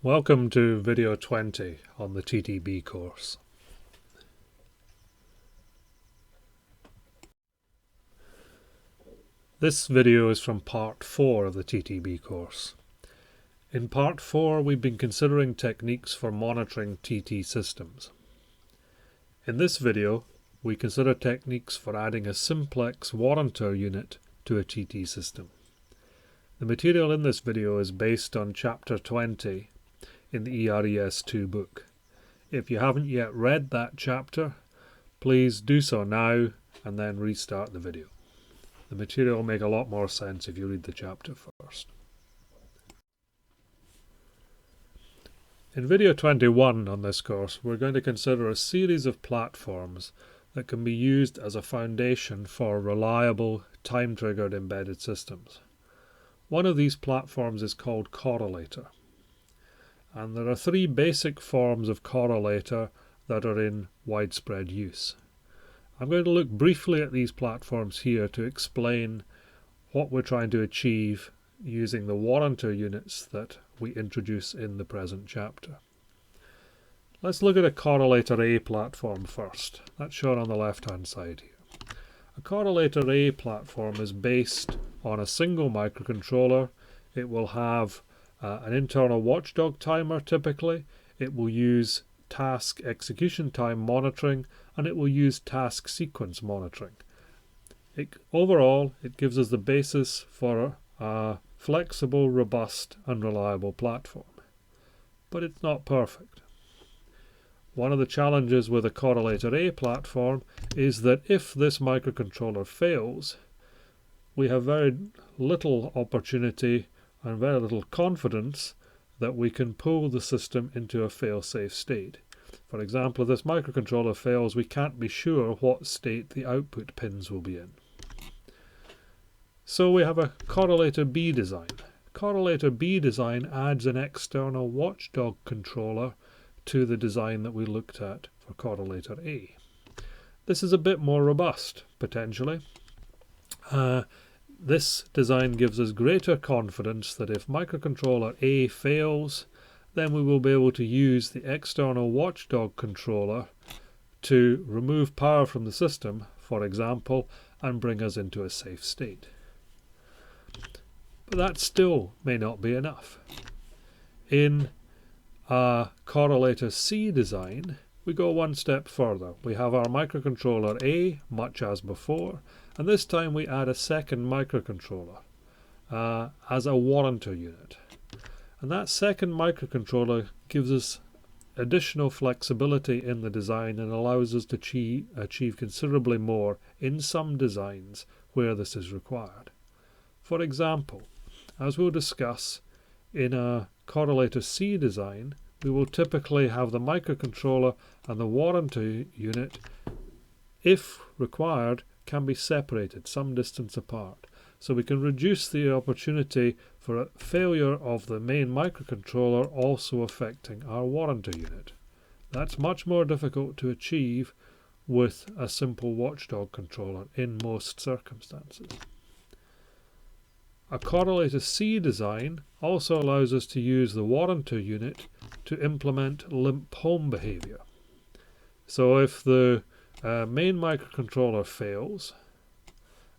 Welcome to video 20 on the TTB course. This video is from part 4 of the TTB course. In part 4 we've been considering techniques for monitoring TT systems. In this video we consider techniques for adding a simplex warrantor unit to a TT system. The material in this video is based on chapter 20 in the ERES2 book. If you haven't yet read that chapter, please do so now and then restart the video. The material will make a lot more sense if you read the chapter first. In video 21 on this course, we're going to consider a series of platforms that can be used as a foundation for reliable, time-triggered embedded systems. One of these platforms is called correlator. And there are three basic forms of correlator that are in widespread use. I'm going to look briefly at these platforms here to explain what we're trying to achieve using the warrantor units that we introduce in the present chapter. Let's look at a correlator A platform first. That's shown on the left-hand side here. A correlator A platform is based on a single microcontroller. It will have an internal watchdog timer typically. It will use task execution time monitoring, and it will use task sequence monitoring. Overall, it gives us the basis for a flexible, robust and reliable platform. But it's not perfect. One of the challenges with a correlator A platform is that if this microcontroller fails, we have very little opportunity and very little confidence that we can pull the system into a fail-safe state. For example, if this microcontroller fails, we can't be sure what state the output pins will be in. So we have a correlator B design. Correlator B design adds an external watchdog controller to the design that we looked at for correlator A. This is a bit more robust, potentially. This design gives us greater confidence that if microcontroller A fails, then we will be able to use the external watchdog controller to remove power from the system, for example, and bring us into a safe state. But that still may not be enough. In a correlator C design, we go one step further. We have our microcontroller A, much as before, and this time we add a second microcontroller as a warrantor unit. And that second microcontroller gives us additional flexibility in the design and allows us to achieve considerably more in some designs where this is required. For example, as we'll discuss, in a correlator C design, we will typically have the microcontroller and the warrantor unit, if required, can be separated some distance apart. So we can reduce the opportunity for a failure of the main microcontroller also affecting our warrantor unit. That's much more difficult to achieve with a simple watchdog controller in most circumstances. A correlator C design also allows us to use the warrantor unit to implement limp home behavior. So if the main microcontroller fails,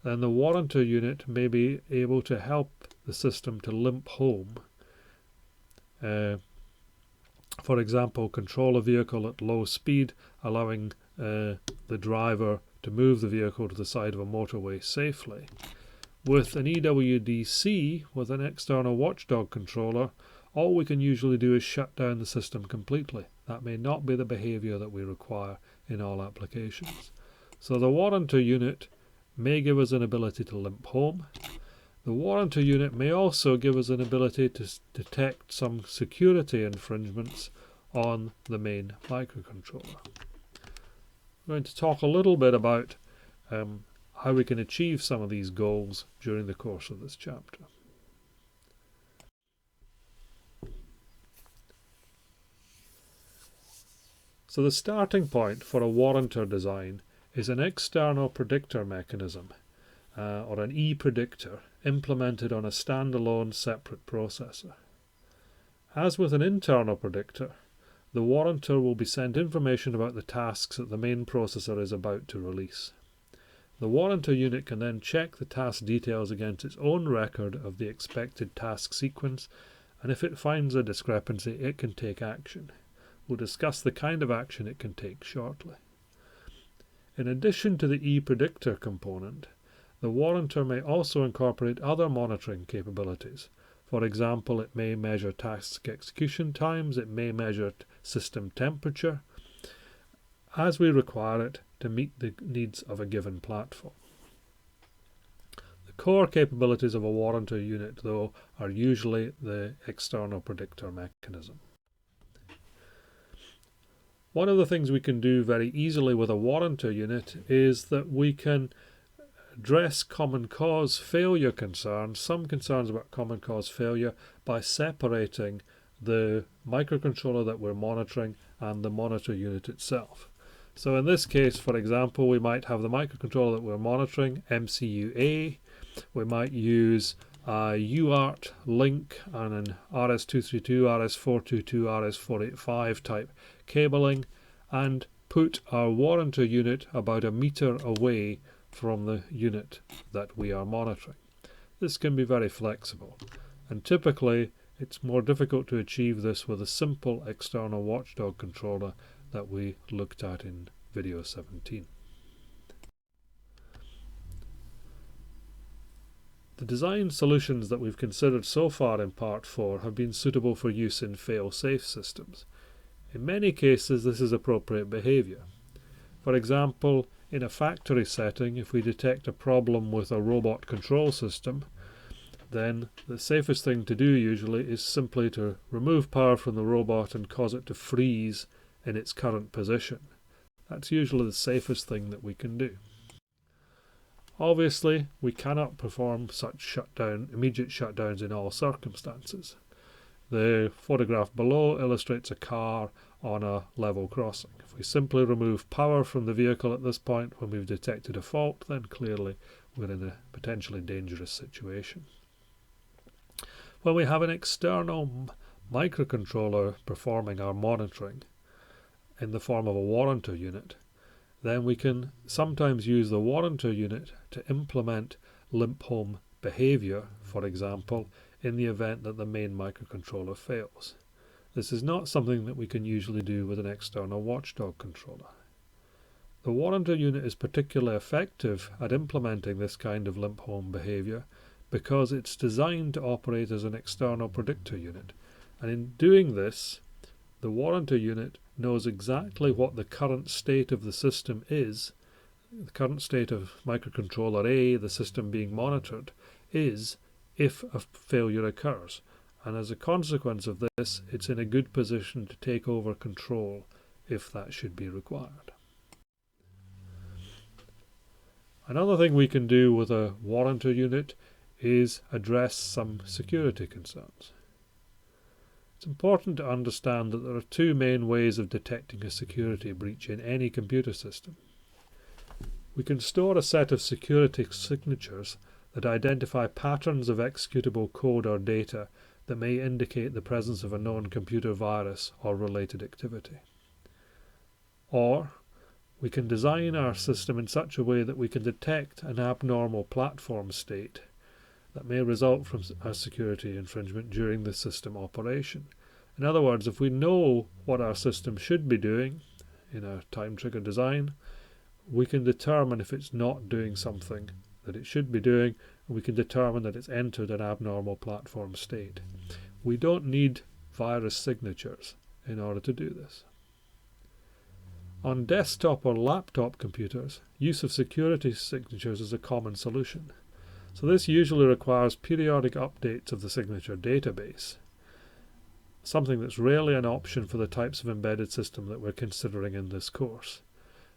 then the warrantor unit may be able to help the system to limp home. For example, control a vehicle at low speed, allowing the driver to move the vehicle to the side of a motorway safely. With an EWDC, with an external watchdog controller, all we can usually do is shut down the system completely. That may not be the behavior that we require in all applications. So the warrantor unit may give us an ability to limp home. The warrantor unit may also give us an ability to detect some security infringements on the main microcontroller. We're going to talk a little bit about how we can achieve some of these goals during the course of this chapter. So the starting point for a warrantor design is an external predictor mechanism, or an E-predictor, implemented on a standalone separate processor. As with an internal predictor, the warrantor will be sent information about the tasks that the main processor is about to release. The warrantor unit can then check the task details against its own record of the expected task sequence, and if it finds a discrepancy, it can take action. We'll discuss the kind of action it can take shortly. In addition to the ePredictor component, the warrantor may also incorporate other monitoring capabilities. For example, it may measure task execution times, it may measure system temperature, as we require it to meet the needs of a given platform. The core capabilities of a warrantor unit, though, are usually the external predictor mechanism. One of the things we can do very easily with a warrantor unit is that we can address common cause failure concerns, some concerns about common cause failure, by separating the microcontroller that we're monitoring and the monitor unit itself. So in this case, for example, we might have the microcontroller that we're monitoring, MCU-A. We might use a UART link and an RS-232, RS-422, RS-485 type cabling, and put our warrantor unit about 1 meter away from the unit that we are monitoring. This can be very flexible, and typically it's more difficult to achieve this with a simple external watchdog controller that we looked at in video 17. The design solutions that we've considered so far in Part 4 have been suitable for use in fail-safe systems. In many cases, this is appropriate behavior. For example, in a factory setting, if we detect a problem with a robot control system, then the safest thing to do usually is simply to remove power from the robot and cause it to freeze in its current position. That's usually the safest thing that we can do. Obviously, we cannot perform such immediate shutdowns in all circumstances. The photograph below illustrates a car on a level crossing. If we simply remove power from the vehicle at this point when we've detected a fault, then clearly we're in a potentially dangerous situation. When we have an external microcontroller performing our monitoring in the form of a warrantor unit, then we can sometimes use the warrantor unit to implement limp home behavior, for example, in the event that the main microcontroller fails. This is not something that we can usually do with an external watchdog controller. The warrantor unit is particularly effective at implementing this kind of limp home behavior because it's designed to operate as an external predictor unit, and in doing this, the warrantor unit knows exactly what the current state of the system is, the current state of microcontroller A, the system being monitored, is if a failure occurs. And as a consequence of this, it's in a good position to take over control if that should be required. Another thing we can do with a warrantor unit is address some security concerns. It's important to understand that there are two main ways of detecting a security breach in any computer system. We can store a set of security signatures that identify patterns of executable code or data that may indicate the presence of a known computer virus or related activity. Or we can design our system in such a way that we can detect an abnormal platform state that may result from a security infringement during the system operation. In other words, if we know what our system should be doing in a time-trigger design, we can determine if it's not doing something that it should be doing, and we can determine that it's entered an abnormal platform state. We don't need virus signatures in order to do this. On desktop or laptop computers, use of security signatures is a common solution. So this usually requires periodic updates of the signature database, something that's rarely an option for the types of embedded system that we're considering in this course.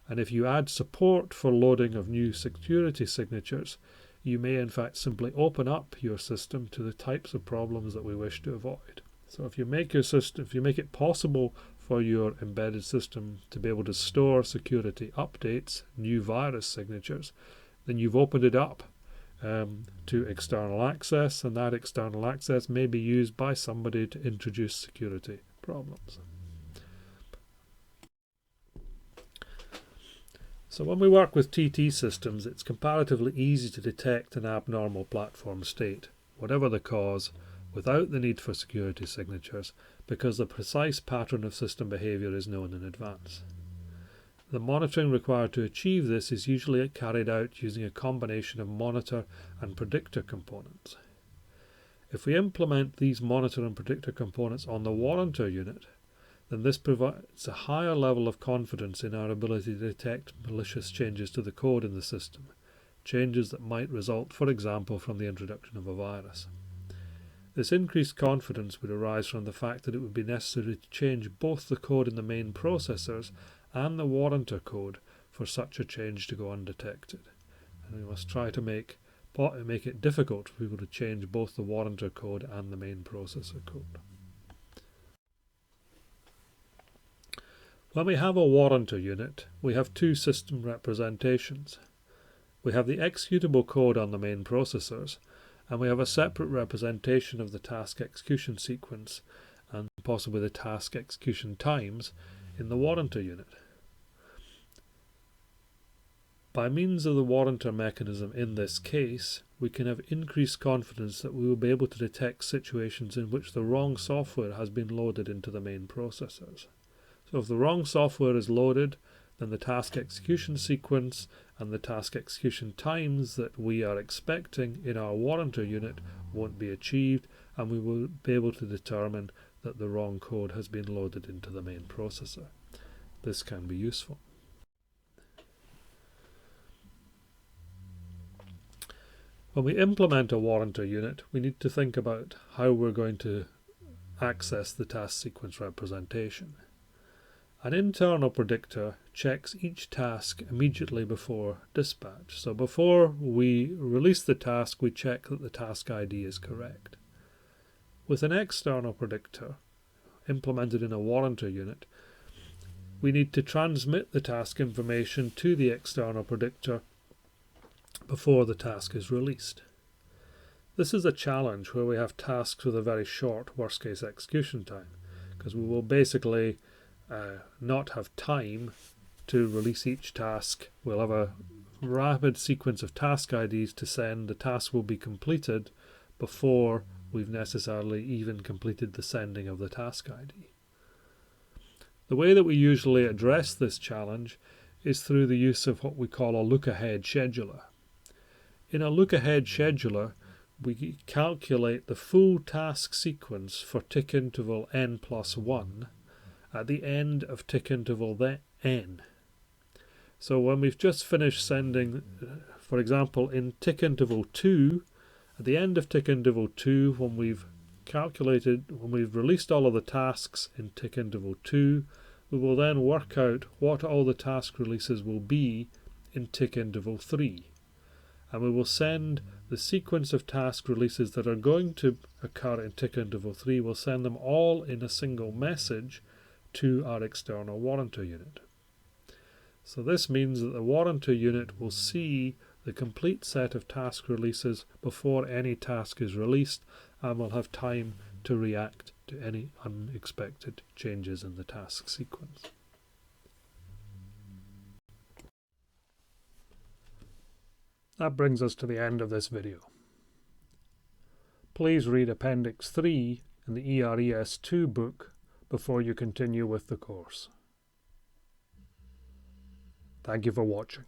And if you add support for loading of new security signatures, you may in fact simply open up your system to the types of problems that we wish to avoid. So if you make it possible for your embedded system to be able to store security updates, new virus signatures, then you've opened it up to external access, and that external access may be used by somebody to introduce security problems. So when we work with TT systems, it's comparatively easy to detect an abnormal platform state, whatever the cause, without the need for security signatures, because the precise pattern of system behavior is known in advance. The monitoring required to achieve this is usually carried out using a combination of monitor and predictor components. If we implement these monitor and predictor components on the warrantor unit, then this provides a higher level of confidence in our ability to detect malicious changes to the code in the system, changes that might result, for example, from the introduction of a virus. This increased confidence would arise from the fact that it would be necessary to change both the code in the main processors and the warrantor code for such a change to go undetected. And we must try to make it difficult for people to change both the warrantor code and the main processor code. When we have a warrantor unit, we have two system representations. We have the executable code on the main processors, and we have a separate representation of the task execution sequence and possibly the task execution times in the warrantor unit. By means of the warrantor mechanism in this case, we can have increased confidence that we will be able to detect situations in which the wrong software has been loaded into the main processors. So if the wrong software is loaded, then the task execution sequence and the task execution times that we are expecting in our warrantor unit won't be achieved, and we will be able to determine that the wrong code has been loaded into the main processor. This can be useful. When we implement a warrantor unit, we need to think about how we're going to access the task sequence representation. An internal predictor checks each task immediately before dispatch. So before we release the task, we check that the task ID is correct. With an external predictor implemented in a warrantor unit, we need to transmit the task information to the external predictor before the task is released. This is a challenge where we have tasks with a very short worst-case execution time, because we will basically not have time to release each task. We'll have a rapid sequence of task IDs to send. The task will be completed before we've necessarily even completed the sending of the task ID. The way that we usually address this challenge is through the use of what we call a look-ahead scheduler. In a look-ahead scheduler, we calculate the full task sequence for tick interval n+1 at the end of tick interval n. So when we've just finished sending, for example, in tick interval 2, at the end of tick interval 2, when we've released all of the tasks in tick interval 2, we will then work out what all the task releases will be in tick interval 3. And we will send the sequence of task releases that are going to occur in tick interval 3, we'll send them all in a single message to our external warrantor unit. So this means that the warrantor unit will see the complete set of task releases before any task is released, and will have time to react to any unexpected changes in the task sequence. That brings us to the end of this video. Please read Appendix 3 in the ERES2 book before you continue with the course. Thank you for watching.